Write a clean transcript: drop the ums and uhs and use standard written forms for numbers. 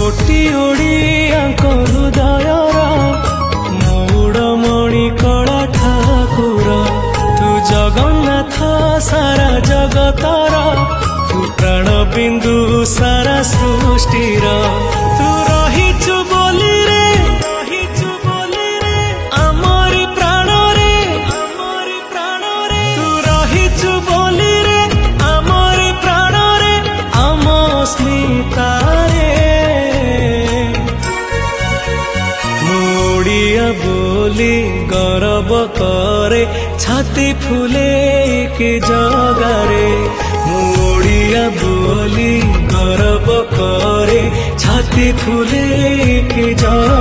कोटि ओडियाଙ୍କ हृदयर मौड़मणि कला ठाकुर तू जगन्नाथ सारा जगतर तू प्राण बिंदु सारा सृष्टिर तू रहिचु बोली रे आमरी प्राण रे तू रहिचु बोली रे आमरी प्राण रे आम स्मिता बोली गौरव करे छाती फूले के जगारे मोड़िया बोली गौरव करे छाती फूले के जगारे।